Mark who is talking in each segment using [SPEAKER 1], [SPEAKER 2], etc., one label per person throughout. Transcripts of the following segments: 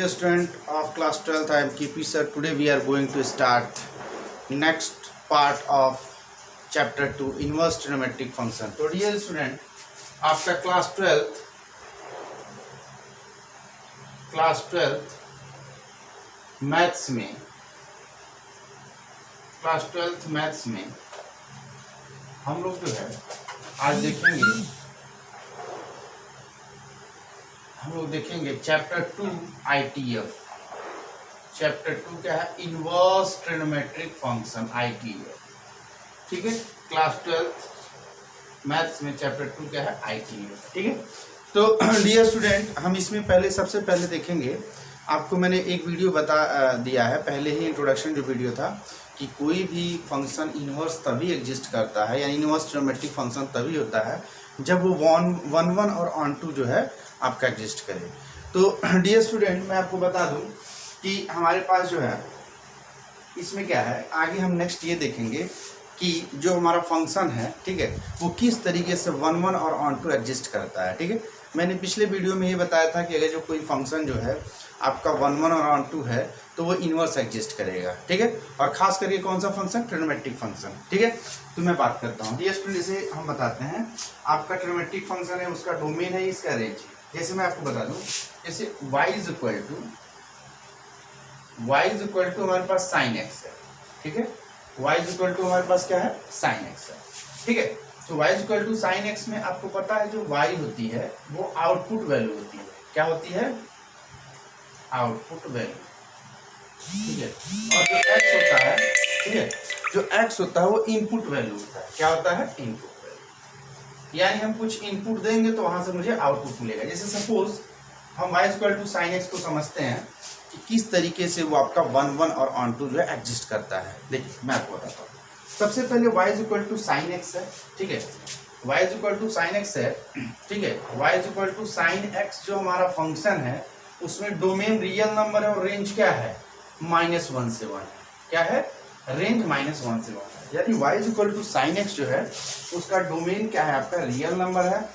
[SPEAKER 1] Dear student of class 12th, I am KP sir. Today we are going to start next part of chapter 2 inverse trigonometric function. So dear student, after class 12th maths में हम लोग जो है आज देखेंगे chapter 2 ITF। Chapter 2 क्या है? Inverse trigonometric function ITF। ठीक है, क्लास 12 मैथ्स में चैप्टर 2 क्या है? ITF। ठीक है, तो डियर स्टूडेंट, हम इसमें सबसे पहले देखेंगे। आपको मैंने एक वीडियो बता दिया है पहले ही, इंट्रोडक्शन जो वीडियो था, कि कोई भी फंक्शन इनवर्स तभी एग्जिस्ट करता है, यानी इनवर्स ट्रिग्नोमेट्रिक फंक्शन तभी होता है जब वो वन और ऑन टू जो है आपका एग्जिस्ट करे। तो डियर स्टूडेंट, मैं आपको बता दूं कि हमारे पास जो है इसमें क्या है, आगे हम नेक्स्ट ये देखेंगे कि जो हमारा फंक्शन है, ठीक है, वो किस तरीके से वन और ऑन टू एग्जिस्ट करता है। ठीक है, मैंने पिछले वीडियो में ये बताया था कि अगर जो कोई फंक्शन जो है आपका वन और ऑन टू है तो वो इनवर्स एग्जिस्ट करेगा। ठीक है, और खास करके कौन सा फंक्शन? Trigonometric function. ठीक है, तो मैं बात करता हूँ। डियर स्टूडेंट, जैसे हम बताते हैं आपका ट्रिग्नोमेट्रिक फंक्शन है, उसका डोमेन है, इसका रेंज है। जैसे मैं आपको बता दूं, जैसे y इज इक्वल टू हमारे पास साइन एक्स है। ठीक है, y इज इक्वल टू हमारे पास क्या है? साइन एक्स है। ठीक है, तो y is equal to sine x में आपको पता है जो y होती है वो आउटपुट वैल्यू होती है। क्या होती है? Output value. ठीक है, और जो x होता है, ठीक है, जो x होता है वो इनपुट वैल्यू होता है। क्या होता है? इनपुट। यानी हम कुछ इनपुट देंगे तो वहां से मुझे आउटपुट मिलेगा। जैसे सपोज हम y equal to sine x को समझते हैं कि किस तरीके से वो आपका वन और ऑन टू जो है एग्जिस्ट करता है। देखिए मैं आपको बताता हूँ। सबसे पहले y equal to sine x है। ठीक है, y equal to sine x है। ठीक है, y equal to sine x जो हमारा फंक्शन है उसमें डोमेन रियल नंबर है और रेंज क्या है? -1 से 1 है। क्या है? रेंज -1 से 1 है। यानी y equal to sine x जो है उसका डोमेन क्या है? आपका रियल नंबर है,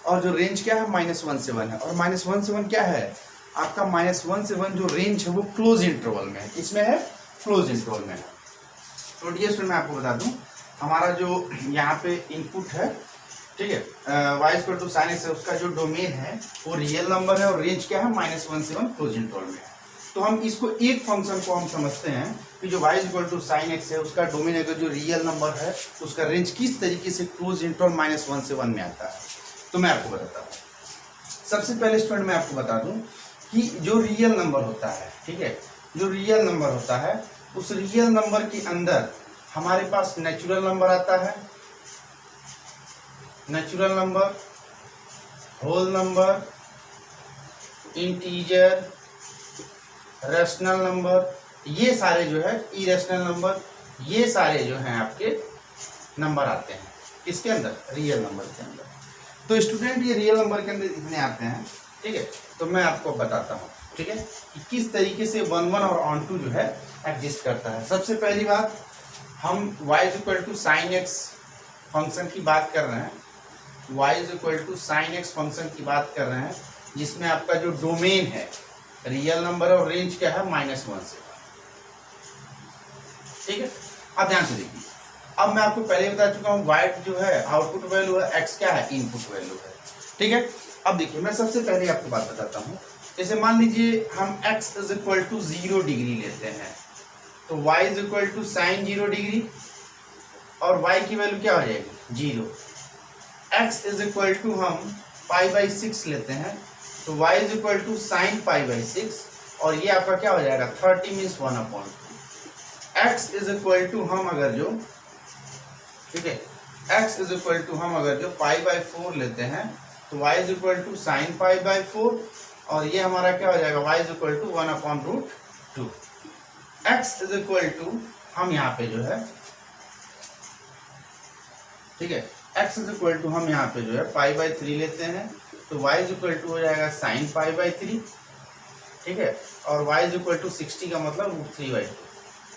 [SPEAKER 1] और जो रेंज क्या है? -1 से 1 है। और -1 से 1 क्या है? आपका -1 से 1 जो रेंज है वो क्लोज इंटरवल में है। इसमें है क्लोज इंटरवल में है। तो डियर स्टूडेंट, मैं आपको बता दूं, हमारा जो यहाँ पे इनपुट है, ठीक है, y equal to sine x है, उसका जो डोमेन है वो रियल नंबर है और रेंज क्या है? -1 से 1 क्लोज इंटरवल में है। तो हम इसको एक फंक्शन को हम समझते हैं कि जो y equal to sine x है उसका डोमेन अगर जो रियल नंबर है उसका रेंज किस तरीके से क्लोज इंटरवल -1 से 1 में आता है। तो मैं आपको बताता हूँ। सबसे पहले स्टूडेंट मैं आपको बता दूं कि जो रियल नंबर होता है, ठीक है, जो रियल नंबर होता है उस रियल नंबर के अंदर हमारे पास नेचुरल नंबर आता है, natural number, whole number, integer, rational number, ये सारे जो है इरेशनल नंबर, ये सारे जो हैं आपके नंबर आते हैं किसके अंदर? रियल नंबर के अंदर। तो स्टूडेंट, ये रियल नंबर के अंदर इतने आते हैं। ठीक है, तो मैं आपको बताता हूँ, ठीक है, कि किस तरीके से वन और ऑन टू जो है एग्जिस्ट करता है। सबसे पहली बात, हम y equal to sine x function की बात कर रहे हैं। y equal to sine x function की बात कर रहे हैं जिसमें आपका जो डोमेन है रियल नंबर और रेंज क्या है? -1 से 1। ठीक है, अब ध्यान से देखिए। अब मैं आपको पहले बता चुका हूँ y जो है आउटपुट वैल्यू है, x क्या है? इनपुट वैल्यू है। ठीक है, अब देखिए मैं सबसे पहले आपको बात बताता हूँ। जैसे मान लीजिए हम x is equal to 0 degree लेते हैं, तो y is equal to sine 0 degree और y की वैल्यू क्या हो जाएगी? 0। x इज इक्वल टू हम π/6 लेते हैं, तो y is equal to sine π/6 और ये आपका क्या हो जाएगा? 30 means 1/2। x is equal to हम अगर जो, ठीक है, x इज इक्वल टू हम अगर जो π/4 लेते हैं तो y is equal to sine π/4 और ये हमारा क्या हो जाएगा? y is equal to 1/√2। x is equal to हम यहाँ पे जो है, ठीक है, x इज इक्वल टू हम यहाँ पे जो है π/3 लेते हैं, तो y इज इक्वल टू हो जाएगा साइन π/3। ठीक है, और y इज इक्वल टू 60 का मतलब √3/2।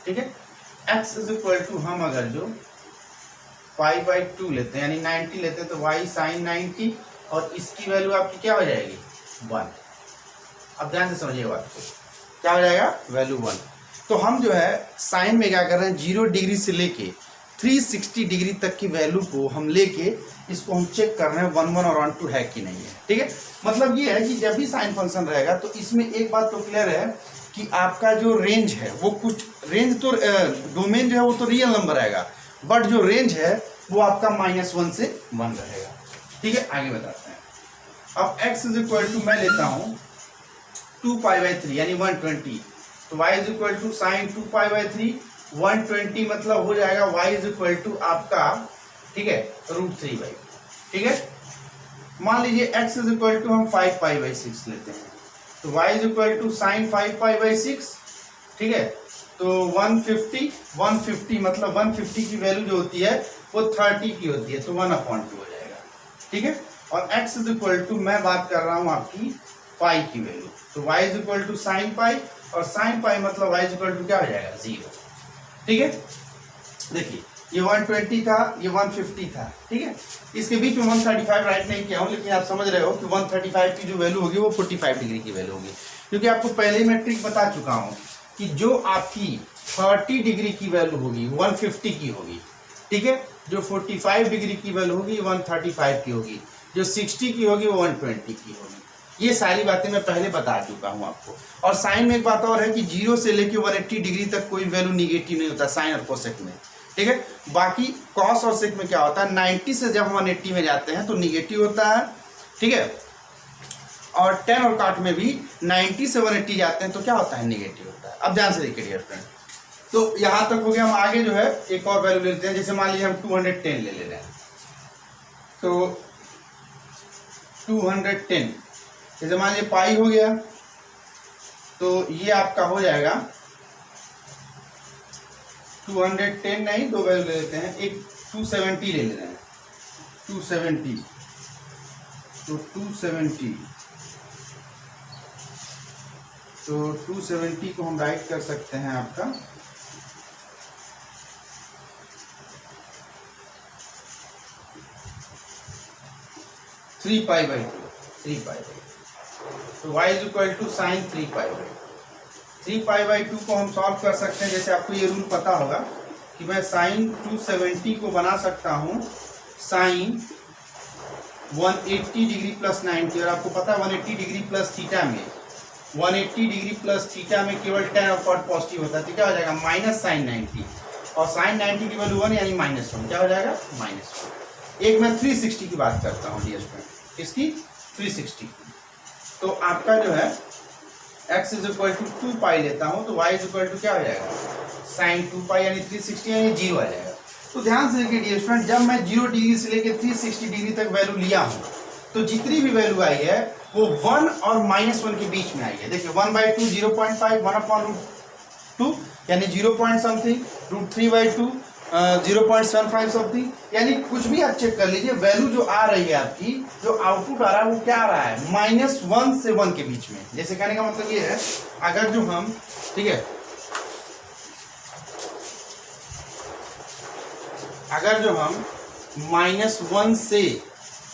[SPEAKER 1] ठीक है, x इज इक्वल टू हम अगर जो π/2 लेते हैं यानी 90 लेते हैं, तो y साइन 90 और इसकी वैल्यू आपकी क्या हो जाएगी? 1। अब ध्यान से समझिए बात को, क्या हो जाएगा वैल्यू 1। तो हम जो है साइन में क्या कर रहे हैं, 0 डिग्री से लेके 360 डिग्री तक की वैल्यू को हम लेके इसको हम चेक कर रहे हैं 1 1 और 1 2 है कि नहीं है। ठीक है, मतलब ये है कि जब भी साइन फंक्शन रहेगा तो इसमें एक बात तो क्लियर है कि आपका जो रेंज है वो कुछ रेंज तो डोमेन जो है वो तो रियल नंबर आएगा, बट जो रेंज है वो आपका -1 से 1 रहेगा। ठीक है, आगे बताते हैं। अब x इज इक्वल टू मैं लेता हूँ 2π/3 यानी 120, तो y is equal to sine 2π/3 120 मतलब हो जाएगा y इज इक्वल टू आपका, ठीक है, √3/। ठीक है, मान लीजिए x इज इक्वल टू हम 5π/6 लेते हैं, तो y is equal to sine 5π/6। ठीक है, तो 150 मतलब 150 की वैल्यू जो होती है वो 30 की होती है, तो 1/2 हो जाएगा। ठीक है, और x इज इक्वल टू मैं बात कर रहा हूँ आपकी पाई की वैल्यू, तो y is equal to sine pi, और साइन पाई मतलब y इज इक्वल टू क्या हो जाएगा 0। ठीक है, देखिए ये 120 था, ये 150 था। ठीक है, इसके बीच में 135 राइट नहीं किया हूँ, लेकिन आप समझ रहे हो कि 135 की जो वैल्यू होगी वो 45 डिग्री की वैल्यू होगी, क्योंकि आपको पहले ही मैं ट्रिक बता चुका हूँ कि जो आपकी 30 डिग्री की वैल्यू होगी 150 की होगी। ठीक है, जो 45 डिग्री की वैल्यू होगी 135 की होगी, जो 60 की होगी वो 120 की होगी। ये सारी बातें मैं पहले बता चुका हूँ आपको। और साइन में एक बात और है कि 0 से लेके 180 डिग्री तक कोई वैल्यू निगेटिव नहीं होता साइन और कोसेक में। ठीक है, बाकी कॉस और सेक में क्या होता है, 90 से जब 180 में जाते हैं तो निगेटिव होता है। ठीक है, और टेन और काट में भी 90 से 180 जाते हैं तो क्या होता है, निगेटिव होता है। अब ध्यान से देखिए डियर फ्रेंड, तो यहाँ तक हो गया। हम आगे जो है एक और वैल्यू लेते हैं, जैसे मान लीजिए हम 210 ले रहे हैं, तो 210 जैसे मान लीजिए पाई हो गया, तो ये आपका हो जाएगा 210 नहीं, दो वैल्यू ले लेते हैं, एक 270 ले रहे हैं, 270, तो 270 को हम राइट कर सकते हैं आपका 3π/2, तो y is equal to sine 3π/2। 3π/2 को हम सॉल्व कर सकते हैं, जैसे आपको ये रूल पता होगा कि मैं साइन 270 को बना सकता हूँ साइन 180 डिग्री प्लस 90, और आपको पता है 180 डिग्री प्लस थीटा में 180 डिग्री प्लस थीटा में केवल tan और cot पॉजिटिव होता है, तो क्या हो जाएगा माइनस साइन 90, और साइन 90 की वैल्यू 1 यानी -1, क्या हो जाएगा -1। एक मैं 360 की बात करता हूँ डियर फ्रेंड, इसकी 360, तो आपका जो है x इज इक्वल टू 2π लेता हूँ, तो y इज इक्वल टू क्या हो जाएगा साइन 2π यानी 360 यानी 0 आ जाएगा। तो ध्यान से देखिए डियर स्टूडेंट, जब मैं 0 डिग्री से लेकर 360 डिग्री तक वैल्यू लिया हूँ तो जितनी भी वैल्यू आई है वो 1 और -1 के बीच में आई है। देखिए 1/2 0.5, 1/√2 यानी 0 पॉइंट समथिंग, √3/2 0.75 समथिंग, यानी कुछ भी आप चेक कर लीजिए, वैल्यू जो आ रही है आपकी, जो आउटपुट आ रहा है वो क्या आ रहा है -1 से 1 के बीच में। जैसे कहने का मतलब ये है, अगर जो हम, ठीक है, अगर जो हम -1 से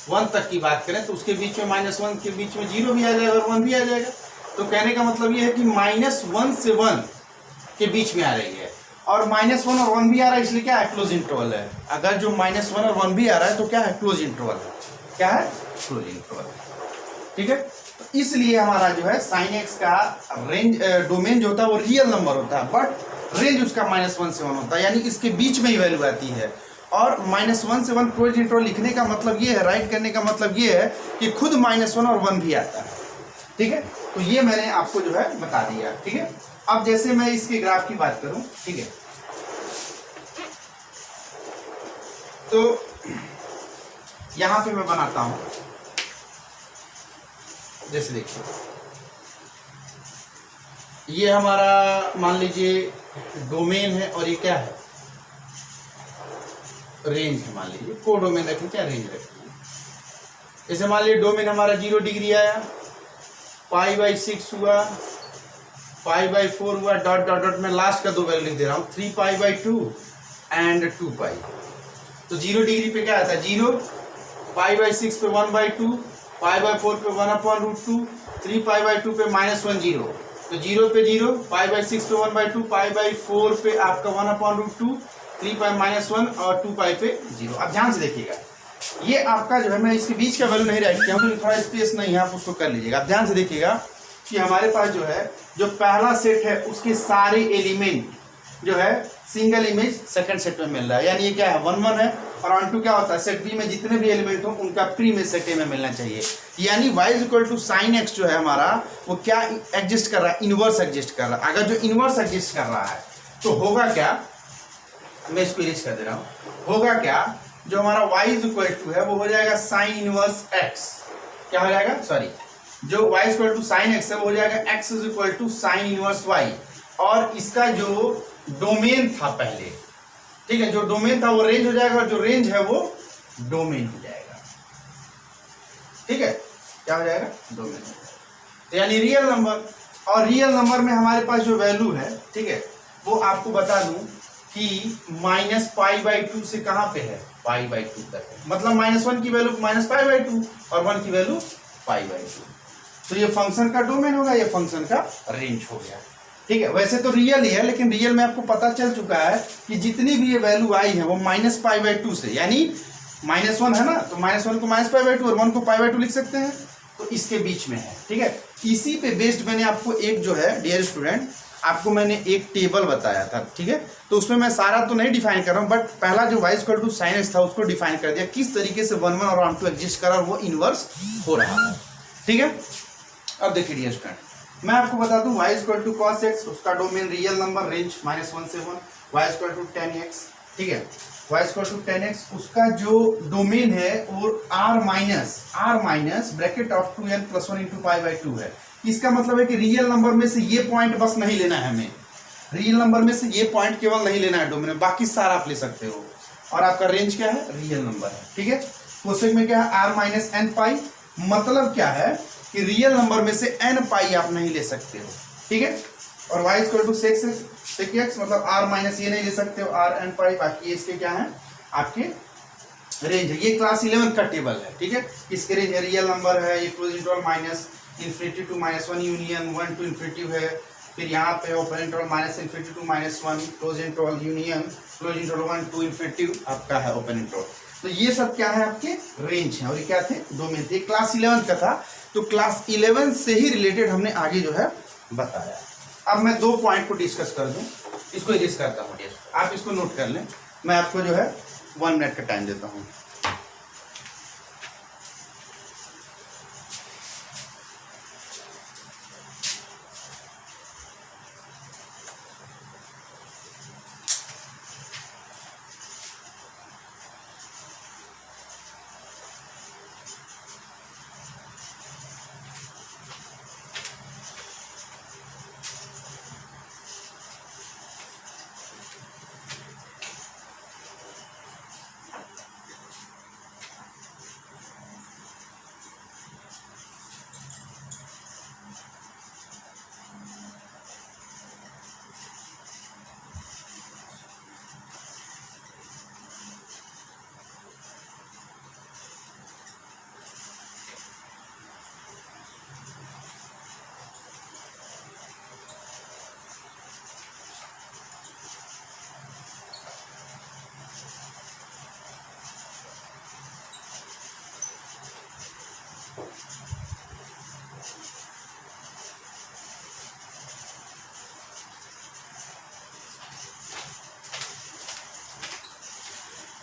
[SPEAKER 1] 1 तक की बात करें तो उसके बीच में -1 के बीच में 0 भी आ जाएगा और 1 भी आ जाएगा। तो कहने का मतलब ये है कि -1 से 1 के बीच में आ रही है, और -1 और 1 भी आ रहा है, इसलिए क्या है, क्लोज इंटरवल है। अगर जो -1 और 1 भी आ रहा है तो क्या है, क्लोज इंटरवल है। क्या है, क्लोज इंटरवल। ठीक है, तो इसलिए हमारा जो है साइन x का रेंज डोमेन जो होता है वो रियल नंबर होता है, बट रेंज उसका -1 से 1 होता है, यानी इसके बीच में ही वैल्यू आती है। और -1 से 1 क्लोज इंटरवल लिखने का मतलब ये है, राइट करने का मतलब ये है कि खुद -1 और 1 भी आता है। ठीक है, तो ये मैंने आपको जो है बता दिया। ठीक है, अब जैसे मैं इसके ग्राफ की बात करूं, ठीक है, तो यहां पे मैं बनाता हूं, जैसे देखिए ये हमारा मान लीजिए डोमेन है, और ये क्या है, रेंज है। मान लीजिए को डोमेन रखें, क्या रेंज रखें। जैसे मान लीजिए डोमेन हमारा 0 डिग्री आया, π/6 हुआ, π/4 हुआ, डॉट डॉट डॉट में लास्ट का दो वैल्यू लिख दे रहा हूँ, 3π/2 एंड 2π। तो 0 डिग्री पे क्या आता है 0, π/6 पे 1/2, π/4 पे 1/√2, 3 पाई बाई 2 पे -1 0, तो 0 पे 0, पाई बाई 6 पे 1/2, पाई बाई 4 पे आपका 1/√2, 3 पाई -1 और 2 पाई पे 0। अब ध्यान से देखिएगा, ये आपका जो है, मैं इसके बीच का वैल्यू नहीं राइट किया क्योंकि थोड़ा स्पेस नहीं है, आप उसको कर लीजिएगा। अब ध्यान से देखिएगा कि हमारे पास जो है, जो पहला सेट है उसके सारे एलिमेंट जो है सिंगल इमेज सेकंड सेट में मिल रहा है, यानी ये क्या है 1 1 है, और ऑन टू क्या होता है, सेट बी में जितने भी एलिमेंट हो उनका प्री में सेट ए में मिलना चाहिए। यानी y = sin x जो है हमारा, वो क्या एग्जिस्ट कर रहा है, इनवर्स एग्जिस्ट कर रहा है। अगर जो इनवर्स एग्जिस्ट कर रहा है तो होगा क्या, मैं इसको इरेज कर दे रहा हूं, होगा क्या, जो हमारा y = है वो हो जाएगा sin इनवर्स x, क्या हो जाएगा, सॉरी, जो y = sin x है वो हो जाएगा x = sin इनवर्स y, और इसका जो डोमेन था पहले, ठीक है, जो डोमेन था वो रेंज हो जाएगा, और जो रेंज है वो डोमेन हो जाएगा, ठीक है, क्या हो जाएगा, डोमेन हो जाएगा। तो यानी रियल नंबर, और रियल नंबर में हमारे पास जो वैल्यू है, ठीक है, वो आपको बता दूं कि -π/2 से कहां पे है, π/2 तक है, मतलब -1 की वैल्यू -π/2 और 1 की वैल्यू π/2। तो ये फंक्शन का डोमेन होगा, ये फंक्शन का रेंज हो गया, ठीक है। वैसे तो रियल ही है, लेकिन रियल में आपको पता चल चुका है कि जितनी भी ये वैल्यू आई है वो -π/2 से, यानी -1 है ना, तो -1 को -π/2 और 1 को π/2 लिख सकते हैं, तो इसके बीच में है, ठीक है। इसी पे बेस्ड मैंने आपको एक जो है, डियर स्टूडेंट, आपको मैंने एक टेबल बताया था, ठीक है, तो उसमें मैं सारा तो नहीं डिफाइन कर रहा हूँ, बट पहला जो y = sin x था उसको डिफाइन कर दिया, किस तरीके से 1 1 और 1 2 एग्जिस्ट कर रहा है, वो इनवर्स हो रहा है, ठीक है। अब देखिए डियर स्टूडेंट, मैं आपको बता दूं y = cos x, उसका डोमेन रियल नंबर, रेंज -1 से 1, y = tan x, ठीक है, y = tan x, उसका जो डोमेन है वो r minus bracket of 2n + 1 × π/2 है। इसका मतलब है कि रियल नंबर में से ये पॉइंट बस नहीं लेना है हमें, रियल नंबर में से ये पॉइंट केवल नहीं लेना है डोमेन में, बाकी सारा आप ले सकते हो, और आपका रेंज क्या है, रियल नंबर है, ठीक है। क्वेश्चन में क्या है, r - n पाई, मतलब क्या है कि रियल नंबर में से n पाई आप नहीं ले सकते हो, ठीक है, और y = sec x, मतलब r - ये नहीं ले सकते हो, r n पाई, बाकी इसके क्या है, आपके रेंज है। ये क्लास 11 का टेबल है, ठीक है, इसके रेंज है, रियल नंबर है, ये close interval -∞ to -1 union 1 to ∞ है, फिर यहाँ पे open interval -∞ to -1 close interval union close interval 1 to ∞ आपका है ओपन इंटरवल। तो ये सब क्या है, आपके रेंज है, और ये क्या थे, डोमेन थे। क्लास 11 का था, तो क्लास 11 से ही रिलेटेड हमने आगे जो है बताया। अब मैं 2 पॉइंट को डिस्कस कर दूं, इसको इरेज करता हूँ, आप इसको नोट कर लें, मैं आपको जो है 1 मिनट का टाइम देता हूँ।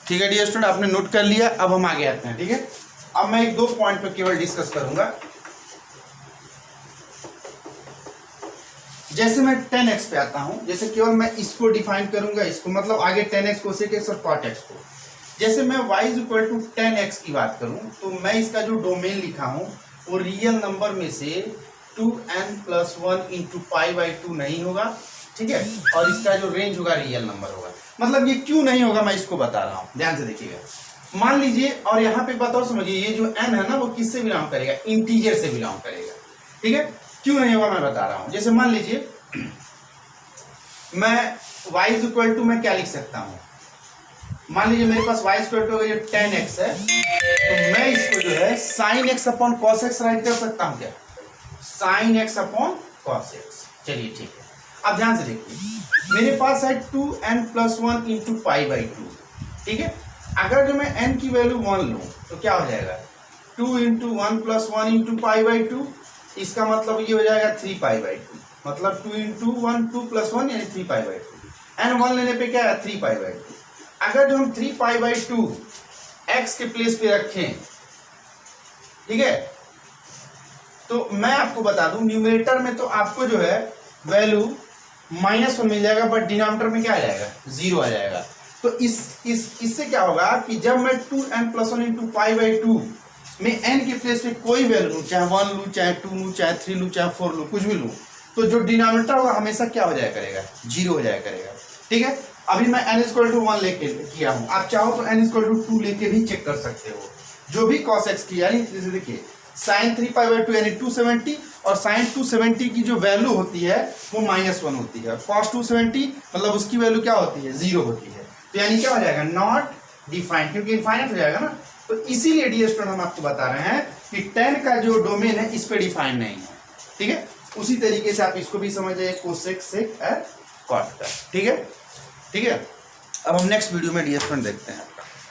[SPEAKER 1] ठीक है डियर स्टूडेंट, आपने नोट कर लिया, अब हम आगे आते हैं, ठीक है। अब मैं 1-2 पॉइंट पर केवल डिस्कस करूंगा। जैसे मैं 10x पे आता हूं, जैसे केवल मैं इसको डिफाइन करूंगा, इसको मतलब आगे 10x को sec x और cot x को। जैसे मैं y = 10x की बात करूं, तो मैं इसका जो डोमेन लिखा हूं वो रियल नंबर में से 2n + 1 × π/2 नहीं होगा, ठीक है, और इसका जो रेंज होगा रियल नंबर होगा। मतलब ये क्यों नहीं होगा, मैं इसको बता रहा हूं, ध्यान से देखिएगा। मान लीजिए, और यहाँ पे बात और समझिए, ये जो n है ना, वो किससे बिलोंग करेगा, इंटीजर से बिलोंग करेगा, ठीक है। क्यों नहीं होगा मैं बता रहा हूं। जैसे मान लीजिए मैं y = मैं क्या लिख सकता हूं, मान लीजिए मेरे पास y = जो 10x है, तो मैं इसको जो है sin x / cos x right कर सकता हूं क्या, sine x upon cos x. चलिए ठीक है, अब ध्यान से देखिए, मेरे पास है 2n+1 इंटू पाई बाई 2, ठीक है। अगर जो मैं n की वैल्यू 1 लूँ तो क्या हो जाएगा, 2 इंटू 1+1 इंटू पाई बाई 2, इसका मतलब ये हो जाएगा 3 पाई बाई 2, मतलब 2 इंटू 1 2+1 यानी 3 पाई बाई 2, एन 1 लेने पे क्या है 3 पाई बाई 2। अगर जो हम 3 पाई बाई 2 एक्स के प्लेस पे रखें, ठीक है, तो मैं आपको बता दूं न्यूमरेटर में तो आपको जो है वैल्यू -1 मिल जाएगा, बट डिनोमिनेटर में क्या आ जाएगा 0 आ जाएगा। तो इससे क्या होगा कि जब मैं 2n+1 इंटू पाई बाई 2 में n के प्लेस पे कोई वैल्यू लूँ, चाहे 1 लूँ, चाहे 2 लूँ, चाहे 3 लूँ, चाहे 4 लूँ, कुछ भी लूँ, तो जो डिनोमिनेटर होगा हमेशा क्या हो जाया करेगा 0 हो जाया करेगा, ठीक है। अभी मैं n=1 लेके किया हूँ, आप चाहो तो n=2 लेके भी चेक कर सकते हो। जो भी cos x की, यानी जैसे देखिए sin 3 पाई बाई 2 यानी 270, और sin 270 की जो वैल्यू होती है वो -1 होती है, cos 270 मतलब उसकी वैल्यू क्या होती है 0 होती है, तो यानी क्या हो जाएगा नॉट डिफाइंड, क्योंकि इनफाइनाइट हो जाएगा ना। तो इसीलिए डियर स्टूडेंट हम आपको बता रहे हैं कि tan का जो डोमेन है इस पे डिफाइंड नहीं है, ठीक है। उसी तरीके से आप इसको भी समझ जाइए कोसेक सेक और कॉट का, ठीक है। अब हम नेक्स्ट वीडियो में डियर स्टूडेंट देखते हैं।